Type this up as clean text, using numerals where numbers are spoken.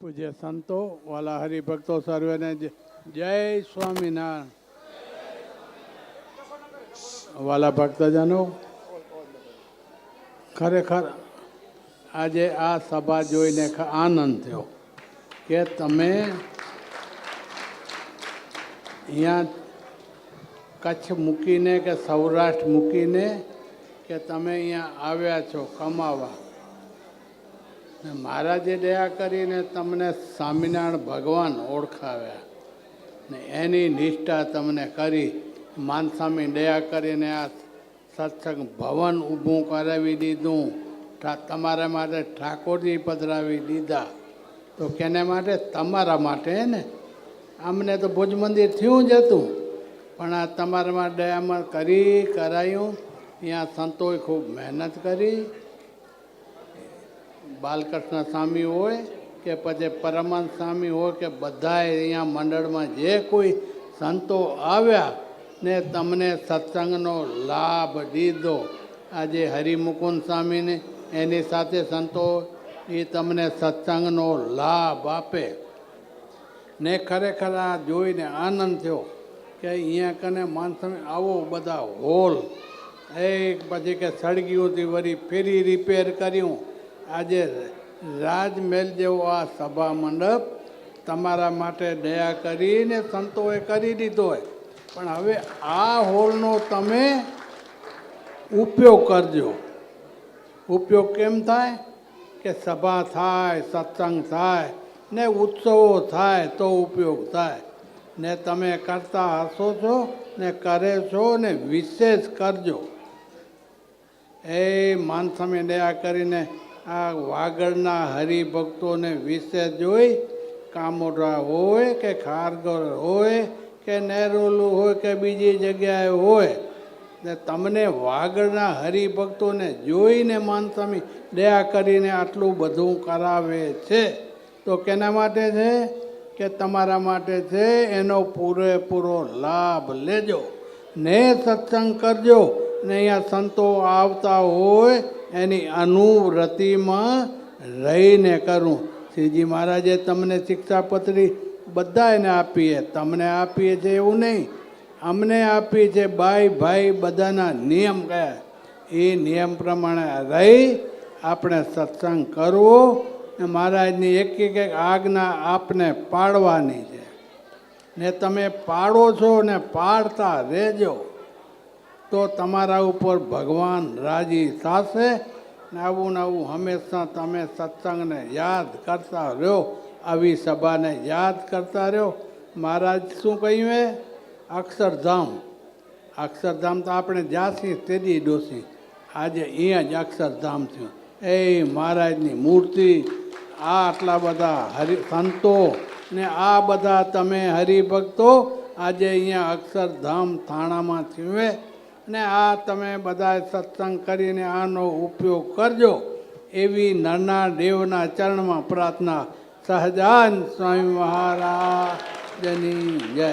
પૂજ્ય સંતો, વાલા હરિભક્તો સર્વેને જય સ્વામિનારાયણ. વાલા ભક્તજનો, ખરેખર આજે આ સભા જોઈને આનંદ થયો કે તમે અહીંયા કચ્છ મૂકીને કે સૌરાષ્ટ્ર મૂકીને કે તમે અહીંયા આવ્યા છો કમાવા. મહારાજે દયા કરીને તમને સ્વામિનારાયણ ભગવાન ઓળખાવ્યા ને એની નિષ્ઠા તમને કરી. માનસ્વામી દયા કરીને આ સત્સંગ ભવન ઊભું કરાવી દીધું, તમારા માટે ઠાકોરજી પધરાવી દીધા. તો કેને માટે? તમારા માટે ને. અમને તો ભુજ મંદિર થયું જ હતું, પણ આ તમારા માટે દયામાં કરાયું. અહીંયા સંતોએ ખૂબ મહેનત કરી. બાલકૃષ્ણ સ્વામી હોય કે પછી પરમાનંદ સ્વામી હોય કે બધાએ અહીંયા મંડળમાં જે કોઈ સંતો આવ્યા ને તમને સત્સંગનો લાભ દીધો. આજે હરિમુકુંદ સ્વામીને એની સાથે સંતો એ તમને સત્સંગનો લાભ આપે ને ખરેખર આ જોઈને આનંદ થયો કે અહીંયા કને માનસ્વામી આવો બધા હોલ એક પછી કે સળગીઓથી વળી ફેરી રિપેર કર્યું. આજે રાજમહેલ જેવો આ સભા મંડપ તમારા માટે દયા કરીને સંતોએ કરી દીધો હોય, પણ હવે આ હોલનો તમે ઉપયોગ કરજો. ઉપયોગ કેમ થાય? કે સભા થાય, સત્સંગ થાય ને ઉત્સવો થાય તો ઉપયોગ થાય. ને તમે કરતા હશો છો ને કરે છો ને વિશેષ કરજો. એ માનસ્વામી દયા કરીને આ વાગડના હરિભક્તોને વિશે જોઈ, કામોડા હોય કે ખારગર હોય કે નેરોલું હોય કે બીજી જગ્યાએ હોય, ને તમને વાગડના હરિભક્તોને જોઈને માનસ્વામી દયા કરીને આટલું બધું કરાવે છે. તો કેના માટે છે? કે તમારા માટે છે. એનો પૂરેપૂરો લાભ લેજો ને સત્સંગ કરજો. ને અહીંયા સંતો આવતા હોય એની અનુવૃત્તિમાં રહીને કરું. શ્રીજી મહારાજે તમને શિક્ષાપત્રી બધાને આપીએ, તમને આપીએ છે એવું નહીં, અમને આપી છે. ભાઈ બધાના નિયમ કયા, એ નિયમ પ્રમાણે રહી આપણે સત્સંગ કરવો. મહારાજની એક આજ્ઞા આપને પાડવાની છે ને તમે પાડો છો ને પાડતા રહેજો તો તમારા ઉપર ભગવાન રાજી થશે. ને આવું હંમેશા તમે સત્સંગને યાદ કરતા રહ્યો, આવી સભાને યાદ કરતા રહ્યો. મહારાજ શું કહ્યું? એ અક્ષરધામ તો આપણે જાસી તેદી ડોસી, આજે અહીંયા જ અક્ષરધામ થયું. એ મહારાજની મૂર્તિ, આટલા બધા સંતો ને આ બધા તમે હરિભક્તો આજે અહીંયા અક્ષરધામ થાણામાં થયું. ને આ તમે બધા સત્સંગ કરીને આનો ઉપયોગ કરજો એવી નરના દેવના ચરણમાં પ્રાર્થના. સહજાન સ્વામી મહારાજની જય.